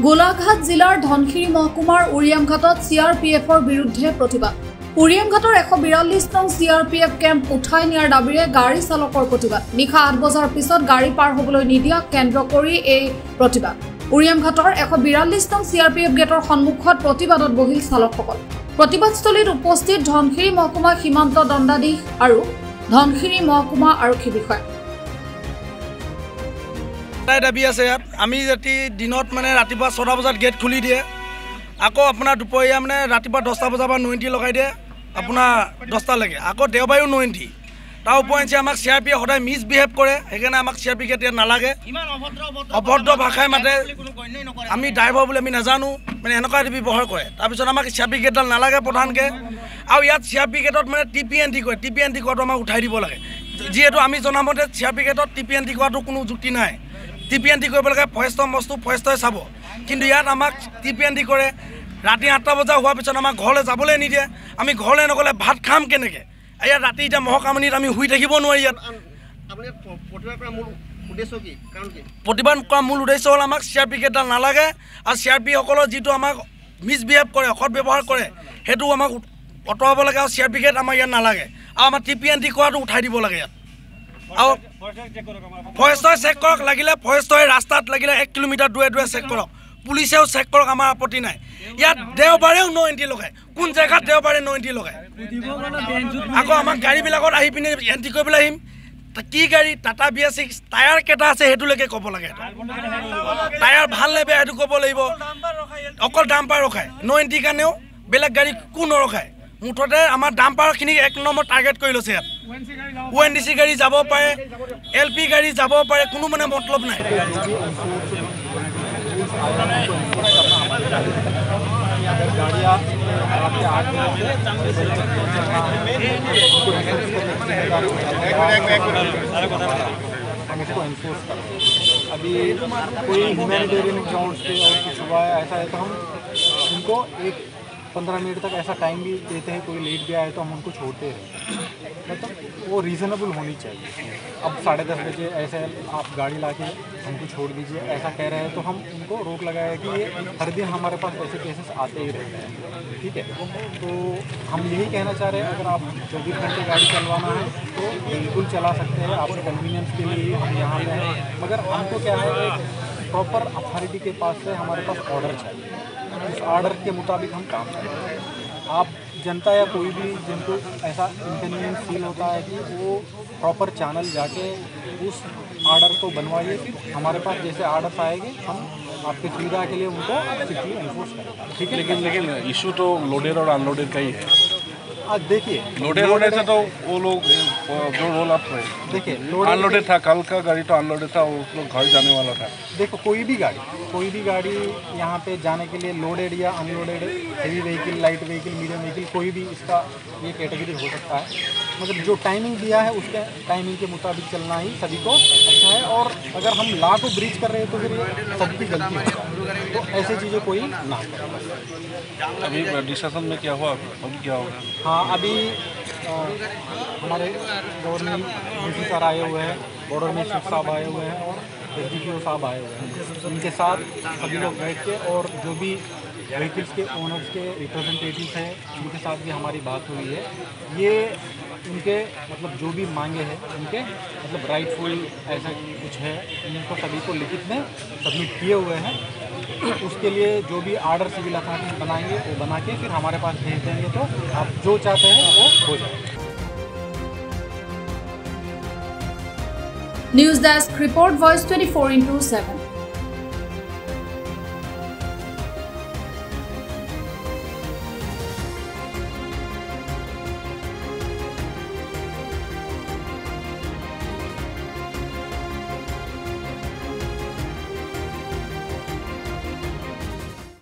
গোলাঘাট জিলাৰ ধনশিৰি মহকুমাৰ উৰিয়ামঘাটত CRPFৰ বিৰুদ্ধে প্ৰতিবাদ। উৰিয়ামঘাটৰ 142 নং CRPF কেম্প উঠাই নিয়াৰ দাবীৰে গাড়ী চালকৰ প্ৰতিবাদ। নিশা 8 বজাৰ পিছত গাড়ী পাৰ হ'বলৈ নিদিয়া কেন্দ্ৰ কৰি এই প্ৰতিবাদ। উৰিয়ামঘাটৰ 142 নং CRPF গেটৰ সন্মুখত প্ৰতিবাদত বহিল চালকসকল। প্ৰতিবাদস্থলীত উপস্থিত ধনশিৰি মহকুমা সীমান্ত দণ্ডাধীশ আৰু ধনশিৰি মহকুমা আৰক্ষী বিষয়া। দাবী আছে ইয়াত আমি যদি দিনত মানে ৰাতিপুৱা 6টা বজাত গেট খুলি দিয়ে, আকৌ আপোনাৰ দুপৰীয়া মানে ৰাতিপুৱা 10টা বজাৰ পৰা 90 লগাই দিয়ে আপোনাৰ 10টালৈকে, আকৌ দেওবাৰেও 90। তাৰ উপৰিঞ্চি আমাক CRPF সদায় মিছবিহেভ কৰে, সেইকাৰণে আমাক CRPF গেট ইয়াত নালাগে। অভদ্ৰ ভাষাই মাতে, আমি ড্ৰাইভাৰ বুলি আমি নাজানো, মানে এনেকুৱা ব্যৱহাৰ কৰে। তাৰপিছত আমাক CRPF গেটডাল নালাগে প্ৰধানকৈ। আৰু ইয়াত CRPF গেটত মানে TPNT কৰে, TPNT কৰাটো আমাক উঠাই দিব লাগে। যিহেতু আমি জনামতে CRPF গেটত TPNT কৰাটো কোনো যুক্তি নাই। TPNT কৰিব লাগে, ফৰেষ্টৰ বস্তু ফৰেষ্টই চাব, কিন্তু ইয়াত আমাক TPNT কৰে। ৰাতি 8টা বজা হোৱাৰ পিছত আমাক ঘৰলৈ যাবলৈ নিদিয়ে। আমি ঘৰলৈ নগ'লে ভাত খাম কেনেকৈ? ইয়াত ৰাতি এতিয়া মহকামনিত আমি শুই থাকিব নোৱাৰি। ইয়াত প্ৰতিবাদ কৰা মূল উদ্দেশ্য হ'ল আমাক CRPF গেটডাল নালাগে, আৰু CRPF সকলৰ যিটো আমাক মিছবিহেভ কৰে, অসৎ ব্যৱহাৰ কৰে, সেইটো আমাক আঁতৰাব লাগে। আৰু CRPF গেট আমাৰ ইয়াত নালাগে, আৰু আমাৰ TPNT কৰাটো উঠাই দিব লাগে ইয়াত। আৰু ফৰেষ্টই চেক কৰক, লাগিলে ফৰেষ্টই ৰাস্তাত লাগিলে 1 কিলোমিটাৰ দূৰে দূৰে চেক কৰক, পুলিচেও চেক কৰক, আমাৰ আপত্তি নাই। ইয়াত দেওবাৰেও 90 লগায়, কোন জেগাত দেওবাৰে 90 লগায়? আকৌ আমাক গাড়ীবিলাকত আহি পিনে এণ্ট্ৰি কৰিবলৈ আহিম। কি গাড়ী? টাটা BS6 টায়াৰ কেইটা আছে সেইটোলৈকে ক'ব লাগে। টায়াৰ ভাল নে বেয়া সেইটো ক'ব লাগিব। অকল ডাম্পাৰ ৰখায় 90 কাৰণেও, বেলেগ গাড়ী কোনো নৰখায়। মুঠতে আমাৰ ডাম্পাৰখিনিক 1 নম্বৰ টাৰ্গেট কৰি লৈছে। ইয়াত ONDC গাড়ী যাব পাৰে, LP গাড়ী যাব পাৰে, কোনো মানে মতলব নাই। अभी कोई ह्यूमैनिटेरियन ग्राउंड पे और कुछ हुआ है ऐसा है तो हम उनको 15 मिनट तक ऐसा टाइम भी देते हैं। कोई लेट गया है तो हम उनको छोड़ते हैं, मतलब वो रीज़नेबल होनी चाहिए। अब 10:30 बजे ऐसे आप गाड़ी लाके हमको छोड़ दीजिए ऐसा कह रहे हैं, तो हम उनको रोक लगाए कि ये हर दिन हमारे पास ऐसे केसेस आते ही रहते हैं, ठीक है। तो हम यही कहना चाह रहे हैं, अगर आप 24 घंटे गाड़ी चलवाना है तो बिल्कुल चला सकते हैं, आपके कन्वीनियंस के लिए हम यहाँ पे हैं। मगर हमको क्या है, एक प्रॉपर अथॉरिटी के पास से हमारे पास ऑर्डर चाहिए, उस ऑर्डर के मुताबिक हम काम करें। आप जनता या कोई भी जिनको ऐसा इनकन्वीनियंस फील होता है कि वो प्रॉपर चैनल जाके उस ऑर्डर को बनवाइए, फिर हमारे पास जैसे ऑर्डर्स आएंगे हम आपकी सुविधा के लिए उनको स्ट्रिक्टली एनफोर्स करेंगे, ठीक है। लेकिन इशू तो लोडेड और अनलोडेड का ही है। देखिए लोडेड होने से तो वो लोग जो रोल अप है, देखिए अनलोडेड था, कल का गाड़ी तो अनलोडेड था, उस लोग घर जाने वाला था। देखो कोई भी गाड़ी यहाँ पे जाने के लिए लोडेड या unloaded, heavy vehicle, light vehicle, medium vehicle, कोई भी इसका ये कैटेगरी हो सकता है। मगर जो टाइमिंग दिया है उसके टाइमिंग के मुताबिक चलना ही सभी को अच्छा है। और अगर हम लॉ को ब्रीच कर रहे हैं तो फिर ये सबकी गलती है, तो ऐसी चीज़ें कोई ना करें। अभी डिस्कशन में क्या हुआ, अभी क्या होगा? हाँ, अभी हमारे गवर्नमेंट DC सर आए हुए हैं, बॉर्डर में शिव साहब आए हुए हैं और SDPO साहब आए हुए हैं। इनके साथ सभी लोग बैठ के और जो भी व्हीकल्स के ओनर्स के रिप्रेजेंटेटिव्स हैं उनके साथ भी हमारी बात हुई है। ये उनके मतलब जो भी मांगे हैं उनके मतलब राइटफुल ऐसा कुछ है, इनको सभी को लिखित में सबमिट किए हुए हैं। उसके लिए जो भी ऑर्डर सिविल अथॉरिटी बनाएंगे वो बना के फिर हमारे पास भेज देंगे, तो आप जो चाहते हैं वो हो जाए। News desk report, voice 24/7।